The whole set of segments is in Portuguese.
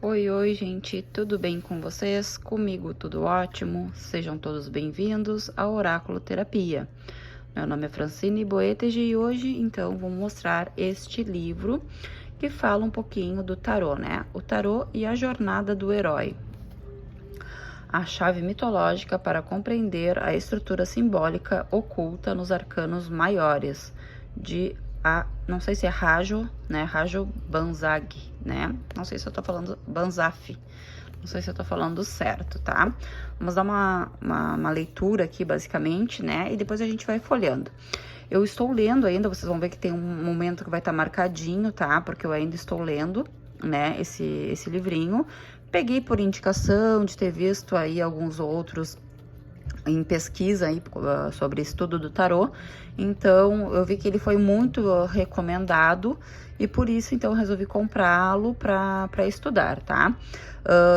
Oi, oi, gente, tudo bem com vocês? Comigo tudo ótimo. Sejam todos bem-vindos ao Oráculo Terapia. Meu nome é Francine Boetege e hoje, então, vou mostrar este livro que fala um pouquinho do tarô, né? O tarô e a jornada do herói. A chave mitológica para compreender a estrutura simbólica oculta nos arcanos maiores não sei se é Rajo, né? Rajo Banzag, né? Não sei se eu tô falando Banzaf. Não sei se eu tô falando certo, tá? Vamos dar uma leitura aqui, basicamente, né? E depois a gente vai folheando. Eu estou lendo ainda, vocês vão ver que tem um momento que vai estar marcadinho, tá? Porque eu ainda estou lendo, né? Esse livrinho. Peguei por indicação de ter visto aí alguns outros em pesquisa aí sobre estudo do tarô, então eu vi que ele foi muito recomendado e por isso então eu resolvi comprá-lo para estudar, tá?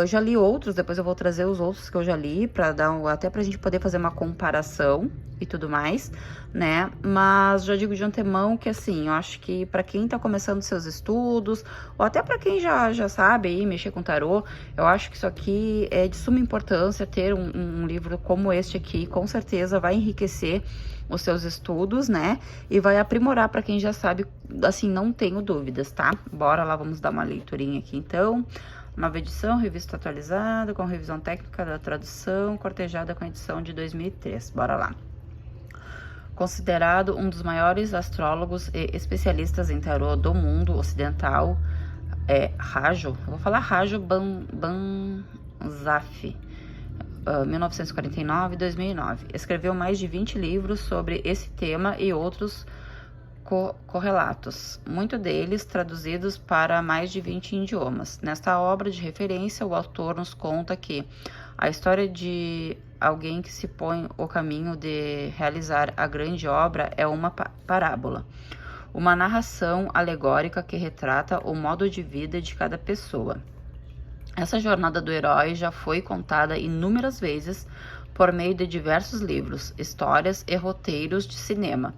Já li outros, depois eu vou trazer os outros que eu já li para dar até pra gente poder fazer uma comparação e tudo mais, né? Mas já digo de antemão que assim, eu acho que para quem tá começando seus estudos, ou até para quem já sabe aí mexer com tarô, eu acho que isso aqui é de suma importância ter um livro como este aqui, com certeza vai enriquecer os seus estudos, né? E vai aprimorar para quem já sabe, assim, não tenho dúvidas, tá? Bora lá, vamos dar uma leiturinha aqui então. Nova edição, revista atualizada, com revisão técnica da tradução, cortejada com a edição de 2003. Bora lá. Considerado um dos maiores astrólogos e especialistas em tarô do mundo ocidental, Rajo, eu vou falar Rajo Banzaf, 1949 e 2009. Escreveu mais de 20 livros sobre esse tema e outros correlatos, muitos deles traduzidos para mais de 20 idiomas. Nesta obra de referência, o autor nos conta que a história de alguém que se põe o caminho de realizar a grande obra é uma parábola, uma narração alegórica que retrata o modo de vida de cada pessoa. Essa jornada do herói já foi contada inúmeras vezes por meio de diversos livros, histórias e roteiros de cinema,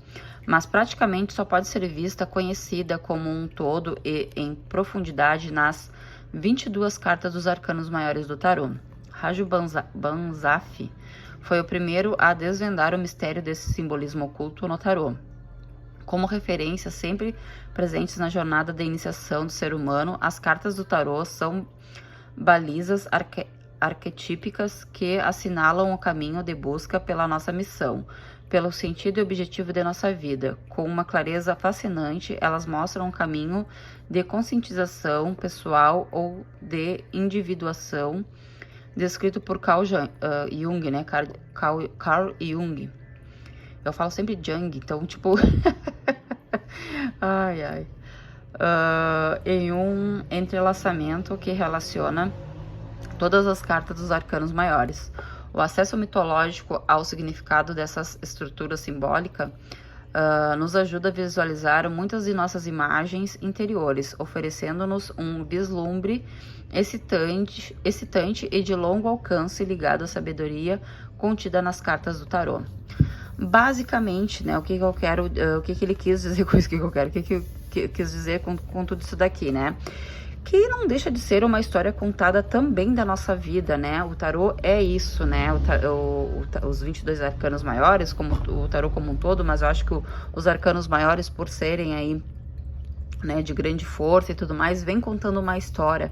mas praticamente só pode ser vista conhecida como um todo e em profundidade nas 22 cartas dos arcanos maiores do tarô. Rajo Banzaf foi o primeiro a desvendar o mistério desse simbolismo oculto no tarô. Como referência sempre presentes na jornada da iniciação do ser humano, as cartas do tarô são balizas arquetípicas que assinalam o caminho de busca pela nossa missão, pelo sentido e objetivo de nossa vida. Com uma clareza fascinante, elas mostram um caminho de conscientização pessoal ou de individuação, descrito por Carl Jung, né? Carl Jung. Eu falo sempre Jung, então, tipo... ai, ai. Em um entrelaçamento que relaciona todas as cartas dos arcanos maiores. O acesso mitológico ao significado dessa estrutura simbólica nos ajuda a visualizar muitas de nossas imagens interiores, oferecendo-nos um vislumbre excitante e de longo alcance ligado à sabedoria contida nas cartas do tarô. Basicamente, né, o que ele quis dizer com isso, o que quis dizer com tudo isso daqui, né? Que não deixa de ser uma história contada também da nossa vida, né? O tarô é isso, né? Os 22 arcanos maiores, como o tarô como um todo, mas eu acho que os arcanos maiores, por serem aí, né, de grande força e tudo mais, vem contando uma história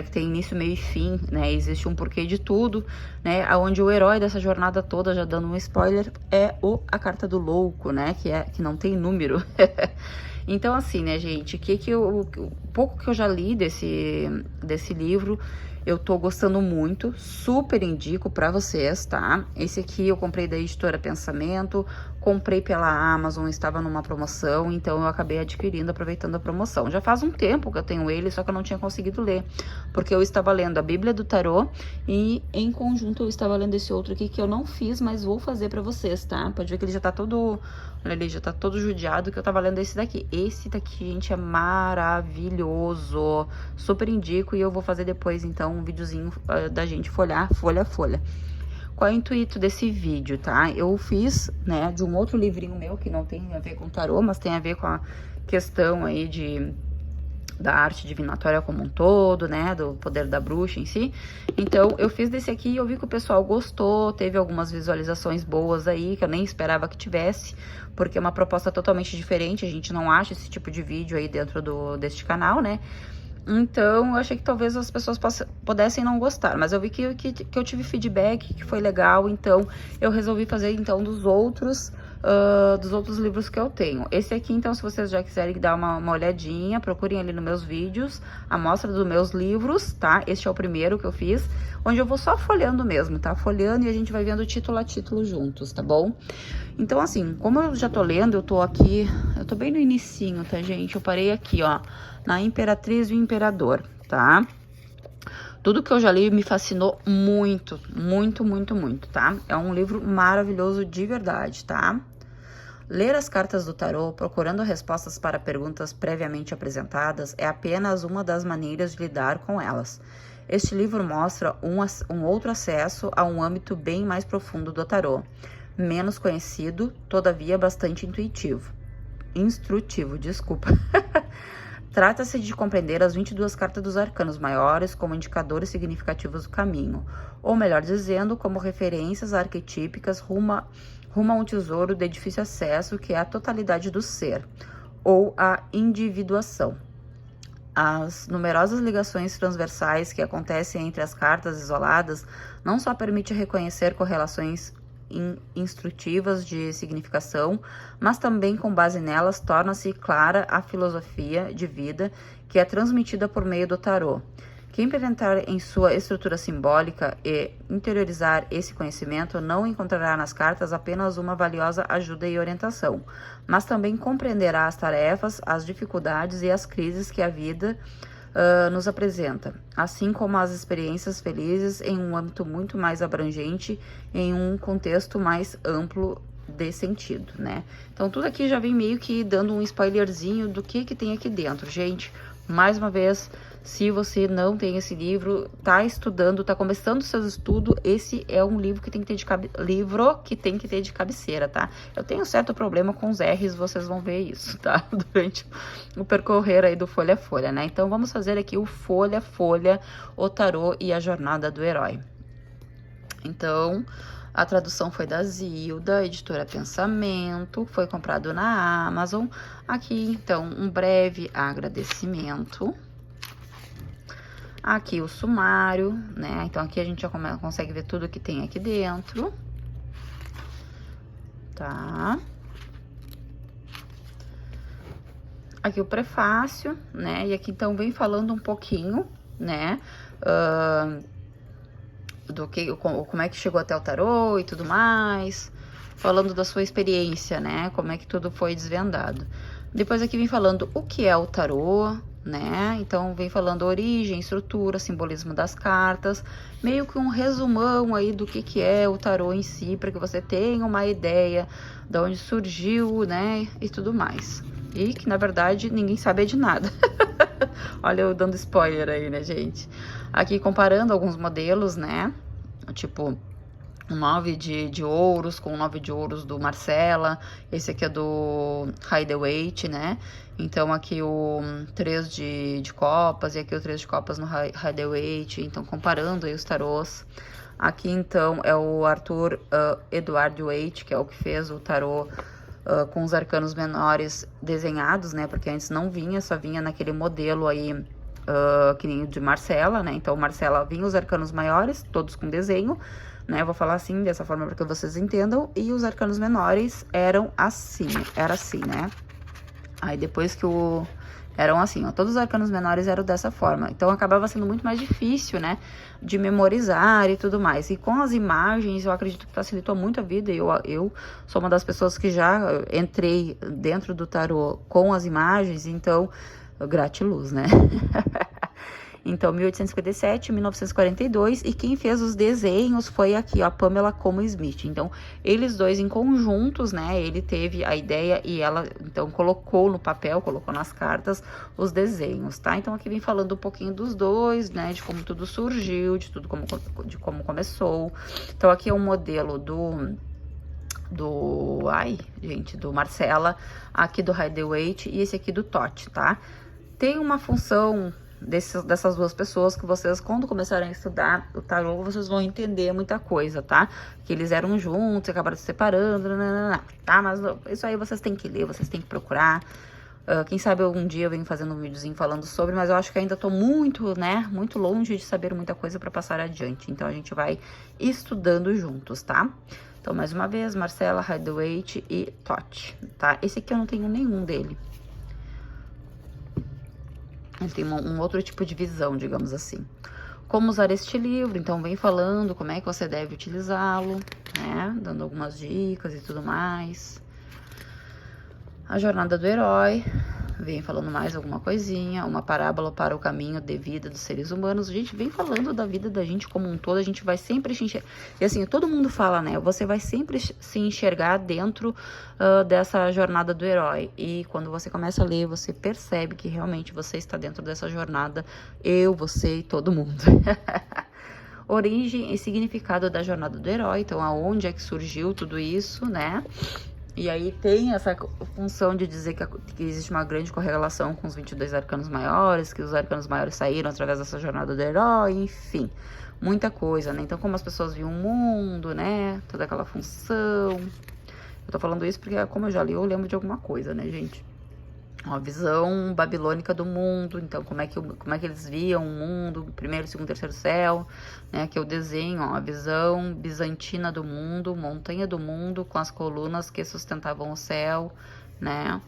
que tem início, meio e fim, né? Existe um porquê de tudo, né? Onde o herói dessa jornada toda, já dando um spoiler, é a carta do louco, né? Que não tem número. Então, assim, né, gente, o pouco que eu já li desse livro, eu tô gostando muito, super indico pra vocês, tá? Esse aqui eu comprei da editora Pensamento, comprei pela Amazon, estava numa promoção, então eu acabei adquirindo, aproveitando a promoção. Já faz um tempo que eu tenho ele, só que eu não tinha conseguido ler, porque eu estava lendo a Bíblia do Tarô e em conjunto eu estava lendo esse outro aqui que eu não fiz, mas vou fazer pra vocês, tá? Pode ver que ele já tá todo, olha ali, já tá todo judiado, que eu tava lendo esse daqui. Esse daqui, gente, é maravilhoso, super indico e eu vou fazer depois, então, um videozinho da gente folhar, folha a folha. Qual é o intuito desse vídeo, tá? Eu fiz, né, de um outro livrinho meu que não tem a ver com tarô, mas tem a ver com a questão aí de da arte divinatória como um todo, né, do poder da bruxa em si. Então, eu fiz desse aqui e eu vi que o pessoal gostou, teve algumas visualizações boas aí, que eu nem esperava que tivesse, porque é uma proposta totalmente diferente, a gente não acha esse tipo de vídeo aí dentro deste canal, né. Então, eu achei que talvez as pessoas pudessem não gostar, mas eu vi que eu tive feedback, que foi legal, então eu resolvi fazer então dos outros livros que eu tenho. Esse aqui, então, se vocês já quiserem dar uma olhadinha, procurem ali nos meus vídeos, a mostra dos meus livros, tá? Este é o primeiro que eu fiz, onde eu vou só folheando mesmo, tá? Folheando e a gente vai vendo título a título juntos, tá bom? Então, assim, como eu já tô lendo, eu tô aqui, eu tô bem no inicinho, tá, gente? Eu parei aqui, ó, na Imperatriz e o Imperador, tá? Tudo que eu já li me fascinou muito, muito, muito, muito, tá? É um livro maravilhoso de verdade, tá? Ler as cartas do tarô, procurando respostas para perguntas previamente apresentadas, é apenas uma das maneiras de lidar com elas. Este livro mostra um outro acesso a um âmbito bem mais profundo do tarô, menos conhecido, todavia bastante instrutivo, desculpa. Trata-se de compreender as 22 cartas dos arcanos maiores como indicadores significativos do caminho, ou melhor dizendo, como referências arquetípicas rumo a um tesouro de difícil acesso que é a totalidade do ser, ou a individuação. As numerosas ligações transversais que acontecem entre as cartas isoladas não só permitem reconhecer correlações instrutivas de significação, mas também com base nelas torna-se clara a filosofia de vida que é transmitida por meio do tarô. Quem penetrar em sua estrutura simbólica e interiorizar esse conhecimento não encontrará nas cartas apenas uma valiosa ajuda e orientação, mas também compreenderá as tarefas, as dificuldades e as crises que a vida nos apresenta, assim como as experiências felizes em um âmbito muito mais abrangente, em um contexto mais amplo de sentido, né? Então, tudo aqui já vem meio que dando um spoilerzinho do que tem aqui dentro, gente. Mais uma vez, se você não tem esse livro, tá estudando, tá começando seus estudos, esse é um livro que tem que ter de cabeceira, tá? Eu tenho certo problema com os R's, vocês vão ver isso, tá? Durante o percorrer aí do folha a folha, né? Então, vamos fazer aqui o folha a folha, o tarô e a jornada do herói. Então, a tradução foi da Zilda, editora Pensamento, foi comprado na Amazon. Aqui, então, um breve agradecimento. Aqui o sumário, né? Então, aqui a gente já consegue ver tudo que tem aqui dentro. Tá? Aqui o prefácio, né? E aqui, então, vem falando um pouquinho, né? Como é que chegou até o tarô e tudo mais, falando da sua experiência, né, como é que tudo foi desvendado. Depois aqui vem falando o que é o tarô, né, então vem falando origem, estrutura, simbolismo das cartas, meio que um resumão aí do que é o tarô em si, para que você tenha uma ideia de onde surgiu, né, e tudo mais. E que, na verdade, ninguém sabe de nada. Olha eu dando spoiler aí, né, gente? Aqui comparando alguns modelos, né? Tipo, um 9 de ouros com o 9 de ouros do Marcela. Esse aqui é do Rider-Waite, né? Então, aqui o 3 de copas e aqui o 3 de copas no Rider-Waite. Então, comparando aí os tarôs. Aqui, então, é o Arthur Edward Waite, que é o que fez o tarô com os arcanos menores desenhados, né? Porque antes não vinha, só vinha naquele modelo aí, que nem o de Marcela, né? Então, Marcela vinha os arcanos maiores, todos com desenho, né? Eu vou falar assim, dessa forma para que vocês entendam. E os arcanos menores eram assim, era assim, né? Aí depois que eram assim, ó, todos os arcanos menores eram dessa forma. Então, acabava sendo muito mais difícil, né, de memorizar e tudo mais. E com as imagens, eu acredito que facilitou muito a vida. Eu sou uma das pessoas que já entrei dentro do tarô com as imagens, então, gratiluz, né? Então, 1857, 1942, e quem fez os desenhos foi aqui, ó, a Pamela Como Smith. Então, eles dois em conjuntos, né, ele teve a ideia e ela, então, colocou no papel, colocou nas cartas os desenhos, tá? Então, aqui vem falando um pouquinho dos dois, né, de como tudo surgiu, de como começou. Então, aqui é um modelo do Marcela, aqui do Rider-Waite e esse aqui do Totti, tá? tem uma função dessas duas pessoas que vocês, quando começarem a estudar o tarô, vocês vão entender muita coisa, tá? Que eles eram juntos, acabaram se separando, tá? Mas isso aí vocês têm que ler, vocês têm que procurar. Quem sabe algum dia eu venho fazendo um videozinho falando sobre, mas eu acho que ainda tô muito, né, muito longe de saber muita coisa para passar adiante. Então, a gente vai estudando juntos, tá? Então, mais uma vez, Marcela, Hideaway e Totti, tá? Esse aqui eu não tenho nenhum dele. Ele tem um outro tipo de visão, digamos assim. Como usar este livro, então vem falando como é que você deve utilizá-lo, né? Dando algumas dicas e tudo mais. A jornada do herói, vem falando mais alguma coisinha, uma parábola para o caminho de vida dos seres humanos. A gente vem falando da vida da gente como um todo, a gente vai sempre se enxergar. E assim, todo mundo fala, né? Você vai sempre se enxergar dentro dessa jornada do herói. E quando você começa a ler, você percebe que realmente você está dentro dessa jornada. Eu, você e todo mundo. Origem e significado da jornada do herói. Então, aonde é que surgiu tudo isso, né? E aí tem essa função de dizer que existe uma grande correlação com os 22 arcanos maiores, que os arcanos maiores saíram através dessa jornada do herói, enfim, muita coisa, né? Então, como as pessoas viam o mundo, né? Toda aquela função. Eu tô falando isso porque, como eu já li, eu lembro de alguma coisa, né, gente? Uma visão babilônica do mundo, então como é que eles viam o mundo, primeiro, segundo, terceiro céu, né, que eu desenho, ó, a visão bizantina do mundo, montanha do mundo, com as colunas que sustentavam o céu, né.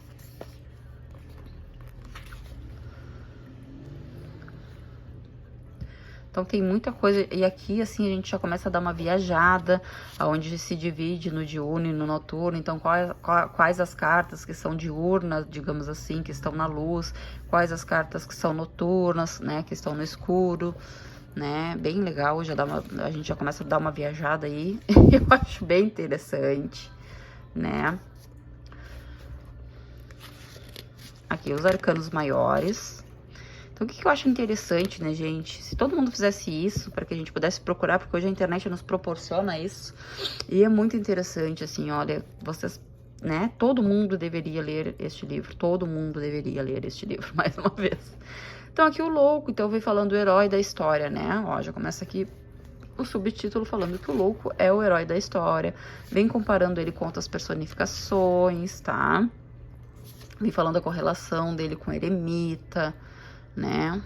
Então tem muita coisa, e aqui assim a gente já começa a dar uma viajada, onde se divide no diurno e no noturno. Então quais as cartas que são diurnas, digamos assim, que estão na luz, quais as cartas que são noturnas, né, que estão no escuro, né, bem legal, a gente já começa a dar uma viajada aí, eu acho bem interessante, né. Aqui os arcanos maiores. Então, o que eu acho interessante, né, gente? Se todo mundo fizesse isso, para que a gente pudesse procurar, porque hoje a internet nos proporciona isso, e é muito interessante, assim, olha, vocês, né, todo mundo deveria ler este livro, todo mundo deveria ler este livro, mais uma vez. Então, aqui o louco, então, vem falando do herói da história, né, ó, já começa aqui o subtítulo falando que o louco é o herói da história, vem comparando ele com outras personificações, tá? Vem falando a correlação dele com o eremita, né?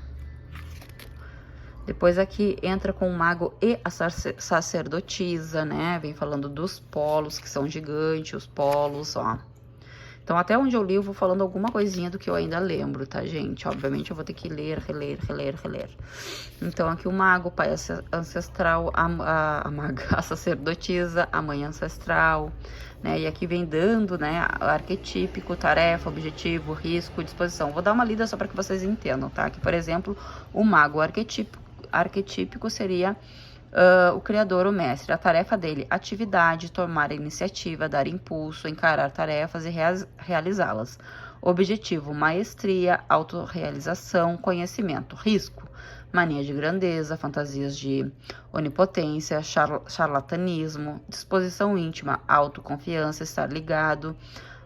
Depois aqui entra com o mago e a sacerdotisa, né? Vem falando dos polos, que são gigantes, os polos, ó. Então, até onde eu li, eu vou falando alguma coisinha do que eu ainda lembro, tá, gente? Obviamente, eu vou ter que ler, reler. Então, aqui o mago, o pai ancestral, a maga, a sacerdotisa, a mãe ancestral, né? E aqui vem dando, né, arquetípico, tarefa, objetivo, risco, disposição. Vou dar uma lida só para que vocês entendam, tá? Que, por exemplo, o mago arquetípico seria o criador, o mestre. A tarefa dele, atividade, tomar iniciativa, dar impulso, encarar tarefas e realizá-las. Objetivo, maestria, autorrealização, conhecimento. Risco, mania de grandeza, fantasias de onipotência, charlatanismo. Disposição íntima, autoconfiança, estar ligado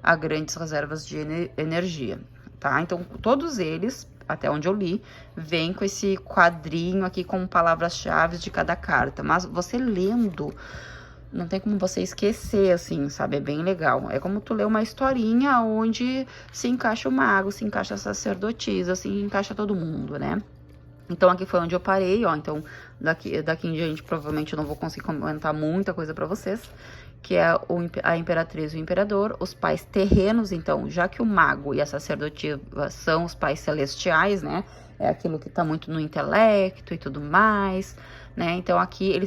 a grandes reservas de energia, tá? Então, todos eles, até onde eu li, vem com esse quadrinho aqui com palavras-chave de cada carta. Mas você lendo, não tem como você esquecer, assim, sabe? É bem legal. É como tu lê uma historinha onde se encaixa o mago, se encaixa a sacerdotisa, se encaixa todo mundo, né? Então, aqui foi onde eu parei, ó. Então, daqui em diante, provavelmente, eu não vou conseguir comentar muita coisa pra vocês. Que é a imperatriz e o imperador, os pais terrenos. Então, já que o mago e a sacerdotisa são os pais celestiais, né? É aquilo que tá muito no intelecto e tudo mais, né? Então, aqui,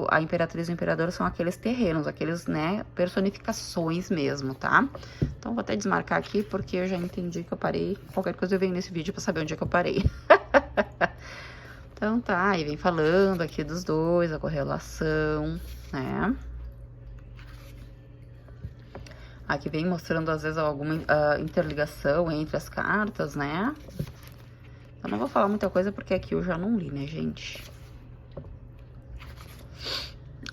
a imperatriz e o imperador são aqueles terrenos, aqueles, né, personificações mesmo, tá? Então, vou até desmarcar aqui, porque eu já entendi que eu parei. Qualquer coisa eu venho nesse vídeo pra saber onde é que eu parei. Então, tá, e vem falando aqui dos dois, a correlação, né? Aqui vem mostrando, às vezes, alguma interligação entre as cartas, né? Eu não vou falar muita coisa, porque aqui eu já não li, né, gente?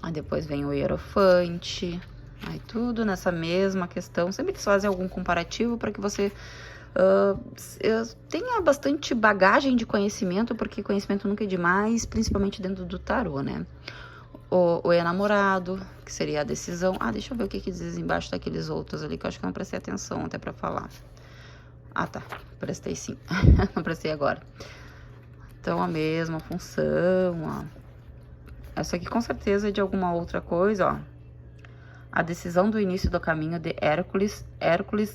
Aí depois vem o hierofante. Aí tudo nessa mesma questão. Sempre eles fazem algum comparativo para que você Tenha bastante bagagem de conhecimento, porque conhecimento nunca é demais, principalmente dentro do tarô, né? O enamorado, que seria a decisão. Deixa eu ver o que diz embaixo daqueles outros ali, que eu acho que eu não prestei atenção até pra falar. Tá, prestei sim. Não prestei agora. Então, a mesma função, ó. Essa aqui com certeza é de alguma outra coisa, ó. A decisão do início do caminho de Hércules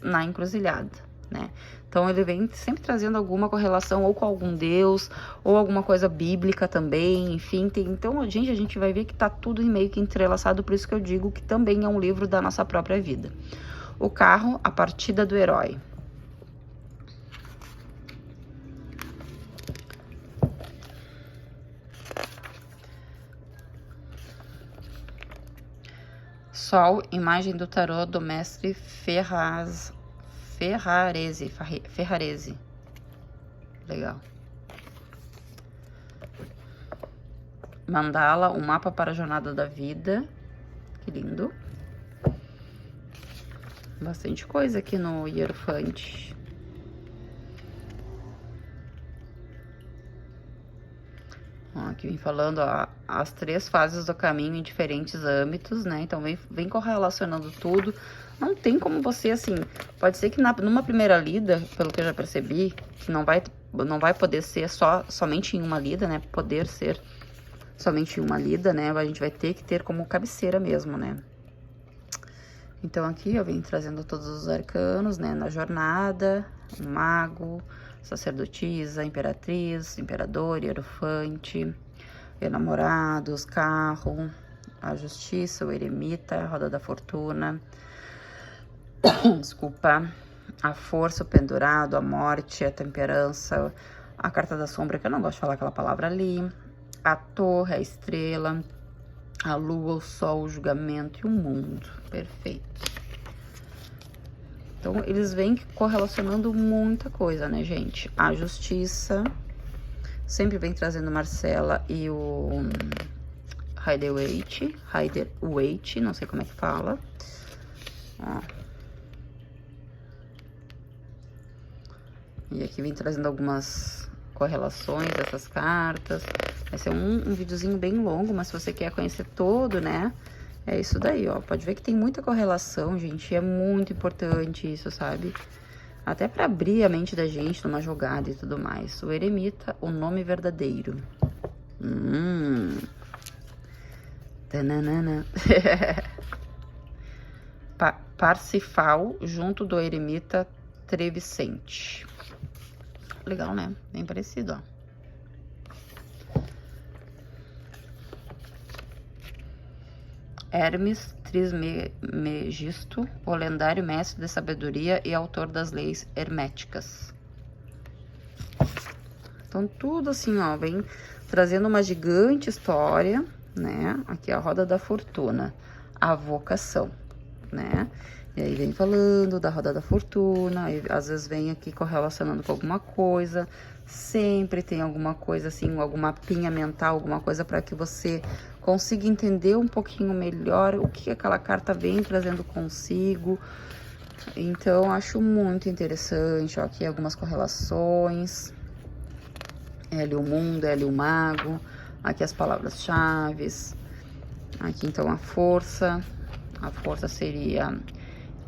na encruzilhada, né? Então, ele vem sempre trazendo alguma correlação ou com algum deus, ou alguma coisa bíblica também, enfim. Então, a gente vai ver que tá tudo meio que entrelaçado, por isso que eu digo que também é um livro da nossa própria vida. O carro, a partida do herói. Sol, imagem do tarô do mestre Ferrarese. Legal. Mandala, um mapa para a jornada da vida. Que lindo. Bastante coisa aqui no Hierofante. Aqui vem falando, ó, as 3 fases do caminho em diferentes âmbitos, né? Então, vem correlacionando tudo. Não tem como você, assim, pode ser que numa primeira lida, pelo que eu já percebi, que não vai poder ser somente em uma lida, né? Poder ser somente em uma lida, né? A gente vai ter que ter como cabeceira mesmo, né? Então, aqui eu venho trazendo todos os arcanos, né? Na jornada, o mago, sacerdotisa, imperatriz, imperador, hierofante, enamorados, carro, a justiça, o eremita, a roda da fortuna, desculpa, a força, o pendurado, a morte, a temperança, a carta da sombra, que eu não gosto de falar aquela palavra ali, a torre, a estrela, a lua, o sol, o julgamento e o mundo. Perfeito. Então, eles vêm correlacionando muita coisa, né, gente? A justiça, sempre vem trazendo Marcela e o Rider-Waite, não sei como é que fala. Ó. E aqui vem trazendo algumas correlações dessas cartas. Vai ser um videozinho bem longo, mas se você quer conhecer todo, né? É isso daí, ó. Pode ver que tem muita correlação, gente. E é muito importante isso, sabe? Até pra abrir a mente da gente numa jogada e tudo mais. O eremita, o nome verdadeiro. Tananana. Parsifal, junto do eremita Trevicente. Legal, né? Bem parecido, ó. Hermes Trismegisto, o lendário mestre de sabedoria e autor das leis herméticas. Então, tudo assim, ó, vem trazendo uma gigante história, né? Aqui a roda da fortuna, a vocação, né? E aí vem falando da roda da fortuna, e às vezes vem aqui correlacionando com alguma coisa, sempre tem alguma coisa assim, alguma mapinha mental, alguma coisa para que você consiga entender um pouquinho melhor o que aquela carta vem trazendo consigo. Então, acho muito interessante, ó, aqui algumas correlações. L o mundo, L o mago, aqui as palavras-chave. Aqui, então, a força seria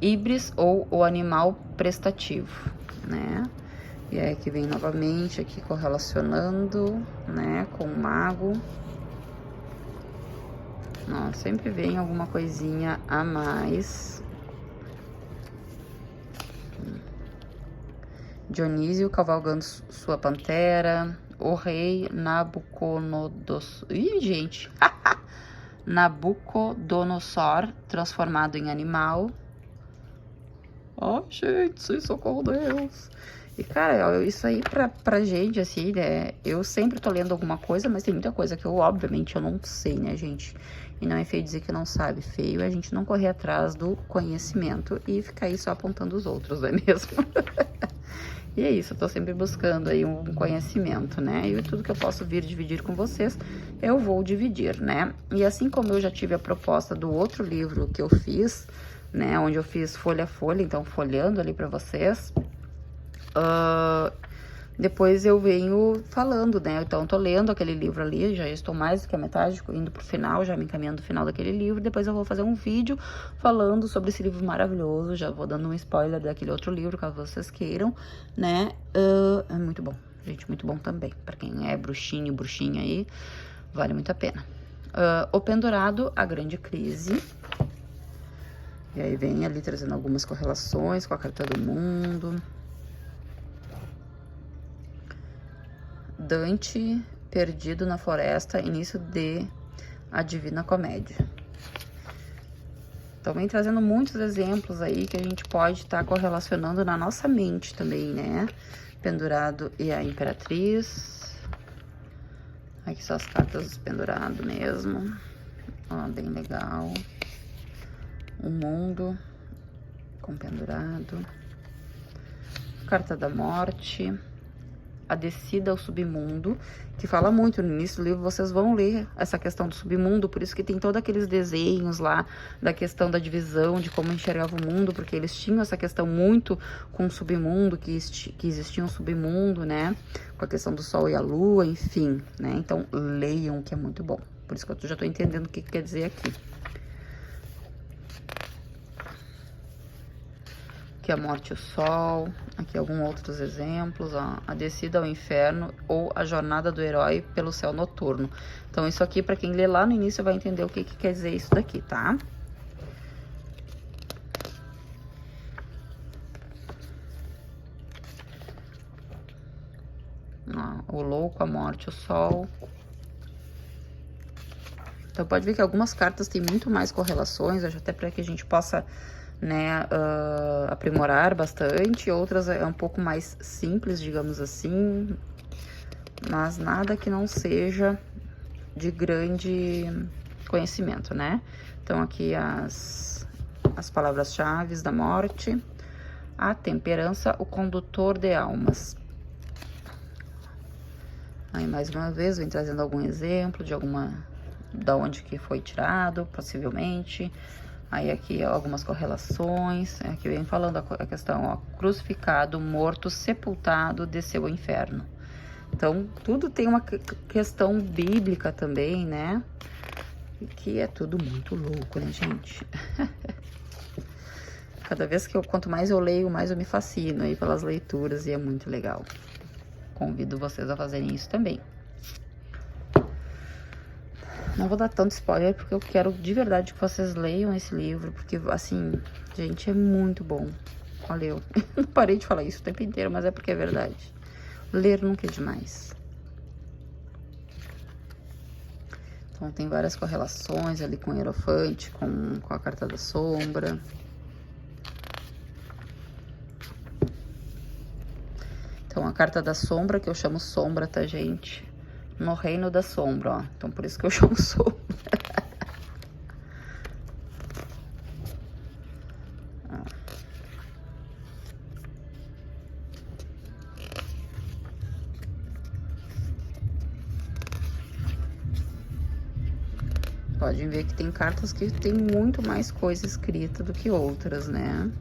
Ibris ou o animal prestativo, né? E aí que vem novamente aqui correlacionando, né, com o mago. Ó, sempre vem alguma coisinha a mais. Dionísio cavalgando sua pantera. O rei Nabucodonosor. Ih, gente! Nabucodonosor transformado em animal. Ó, gente, sem socorro, Deus. E, cara, isso aí pra gente, assim, né? Eu sempre tô lendo alguma coisa, mas tem muita coisa que eu, obviamente, eu não sei, né, gente? E não é feio dizer que não sabe. Feio é a gente não correr atrás do conhecimento e ficar aí só apontando os outros, não é mesmo? E é isso, eu tô sempre buscando aí um conhecimento, né? E tudo que eu posso vir dividir com vocês, eu vou dividir, né? E assim como eu já tive a proposta do outro livro que eu fiz, né? Onde eu fiz folha a folha, então folhando ali pra vocês. depois eu venho falando, né? Então, eu tô lendo aquele livro ali, já estou mais do que a metade, indo pro final, já me encaminhando pro final daquele livro. Depois eu vou fazer um vídeo falando sobre esse livro maravilhoso. Já vou dando um spoiler daquele outro livro, caso vocês queiram, né? É muito bom, gente, muito bom também. Pra quem é bruxinho, bruxinha aí, vale muito a pena. O Pendurado, A Grande Crise. E aí vem ali trazendo algumas correlações com a Carta do Mundo. Dante, Perdido na Floresta, início de A Divina Comédia. Então, vem trazendo muitos exemplos aí que a gente pode estar correlacionando na nossa mente também, né? Pendurado e a Imperatriz. Aqui são as cartas do Pendurado mesmo. Ó, bem legal. O Mundo com Pendurado. Carta da Morte. A Descida ao Submundo, que fala muito no início do livro. Vocês vão ler essa questão do submundo, por isso que tem todos aqueles desenhos lá da questão da divisão, de como enxergava o mundo, porque eles tinham essa questão muito com o submundo, que existia um submundo, né, com a questão do sol e a lua, enfim, né, então leiam, que é muito bom. Por isso que eu já tô entendendo o que quer dizer aqui. Aqui a Morte e o Sol, aqui alguns outros exemplos, ó, a Descida ao Inferno ou a Jornada do Herói pelo Céu Noturno. Então, isso aqui, para quem lê lá no início, vai entender o que quer dizer isso daqui, tá? Ó, o Louco, a Morte, o Sol. Então, pode ver que algumas cartas têm muito mais correlações, até para que a gente possa, né, aprimorar bastante. Outras é um pouco mais simples, digamos assim, mas nada que não seja de grande conhecimento, né? Então, aqui as palavras-chave da morte. A temperança, o condutor de almas. Aí, mais uma vez, vem trazendo algum exemplo de da onde que foi tirado, possivelmente. Aí aqui algumas correlações, aqui vem falando a questão, ó, crucificado, morto, sepultado, desceu ao inferno. Então, tudo tem uma questão bíblica também, né? Que é tudo muito louco, né, gente? Cada vez quanto mais eu leio, mais eu me fascino aí pelas leituras e é muito legal. Convido vocês a fazerem isso também. Não vou dar tanto spoiler, porque eu quero de verdade que vocês leiam esse livro, porque, assim, gente, é muito bom. Olha, eu não parei de falar isso o tempo inteiro, mas é porque é verdade. Ler nunca é demais. Então, tem várias correlações ali com o Hierofante, com a Carta da Sombra. Então, a Carta da Sombra, que eu chamo Sombra, tá, gente? No reino da sombra, ó. Então, por isso que eu chamo sombra. Podem ver que tem cartas que tem muito mais coisa escrita do que outras, né?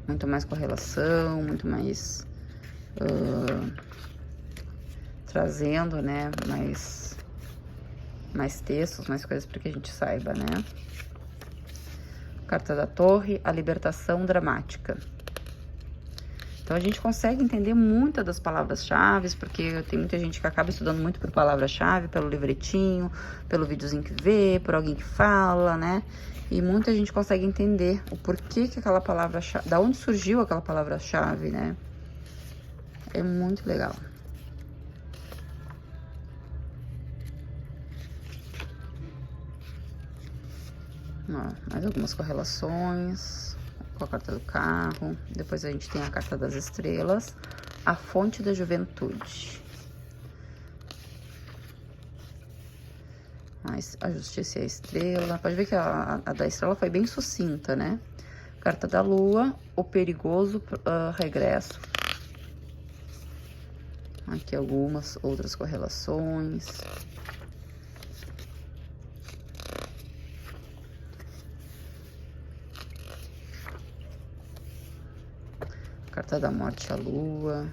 Muito mais correlação, muito mais... trazendo, né, mais textos, mais coisas para que a gente saiba, né? Carta da Torre, a libertação dramática. Então, a gente consegue entender muitas das palavras-chave, porque tem muita gente que acaba estudando muito por palavra-chave, pelo livretinho, pelo videozinho que vê, por alguém que fala, né? E muita gente consegue entender o porquê que aquela palavra-chave, da onde surgiu aquela palavra-chave, né? É muito legal. Ó, mais algumas correlações com a carta do carro. Depois a gente tem a carta das estrelas, a fonte da juventude. A justiça e a estrela. Pode ver que a da estrela foi bem sucinta, né? Carta da lua, o perigoso regresso. Aqui algumas outras correlações. Carta da morte, a lua.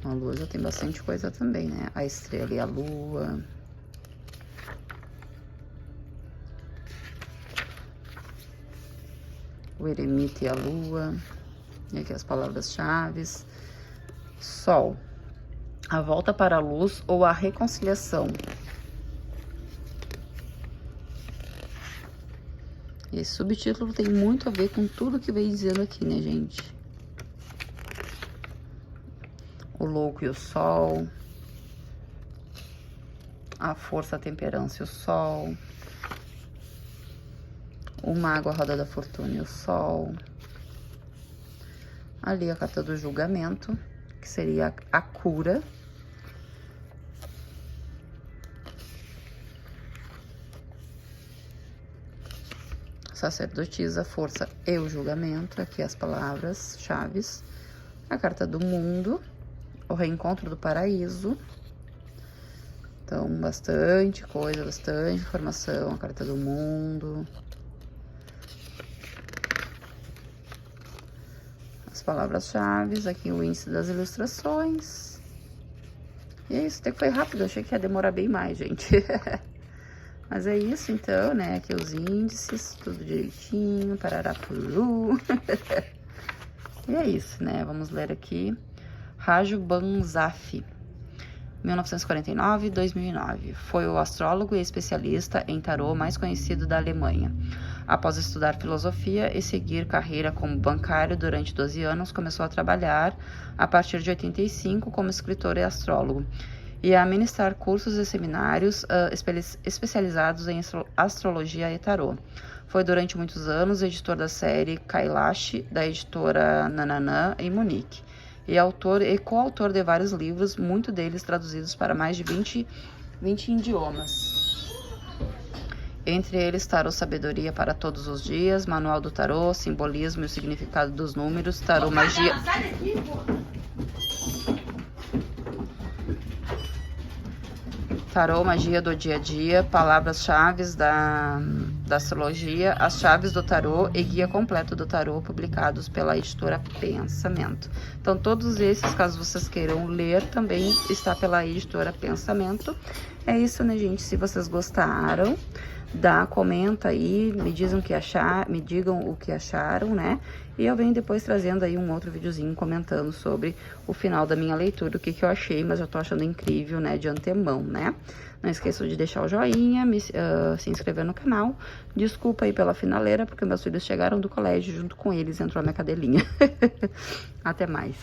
A lua já tem bastante coisa também, né? A estrela e a lua. O eremita e a lua. E aqui as palavras-chave. Sol. A volta para a luz ou a reconciliação. E esse subtítulo tem muito a ver com tudo que vem dizendo aqui, né, gente? O louco e o sol. A força, a temperança e o sol. O mago, a roda da fortuna e o sol. Ali a carta do julgamento, que seria a cura. Sacerdotisa, força e o julgamento. Aqui as palavras-chave. A carta do mundo, o reencontro do paraíso. Então, bastante coisa, bastante informação. A carta do mundo. As palavras-chave, aqui o índice das ilustrações. E é isso, até que foi rápido, achei que ia demorar bem mais, gente. Mas é isso então, né? Aqui os índices, tudo direitinho, pararapuru. E é isso, né? Vamos ler aqui. Raju Banzaf, 1949-2009. Foi o astrólogo e especialista em tarô mais conhecido da Alemanha. Após estudar filosofia e seguir carreira como bancário durante 12 anos, começou a trabalhar a partir de 85 como escritor e astrólogo e a ministrar cursos e seminários especializados em astrologia e tarô. Foi durante muitos anos editor da série Kailash, da editora Nananã, em Munique, e autor e coautor de vários livros, muitos deles traduzidos para mais de 20 idiomas. Entre eles, Tarô Sabedoria para Todos os Dias, Manual do Tarô, Simbolismo e o Significado dos Números, Tarô Magia... Tarô, Magia do Dia a Dia, Palavras-Chave da Astrologia, As Chaves do Tarô e Guia Completo do Tarô, publicados pela editora Pensamento. Então, todos esses, caso vocês queiram ler, também está pela editora Pensamento. É isso, né, gente? Se vocês gostaram, comenta aí, me digam o que acharam, né? E eu venho depois trazendo aí um outro videozinho comentando sobre o final da minha leitura, o que eu achei, mas eu tô achando incrível, né, de antemão, né? Não esqueçam de deixar o joinha, se inscrever no canal. Desculpa aí pela finaleira, porque meus filhos chegaram do colégio, junto com eles entrou a minha cadelinha. Até mais.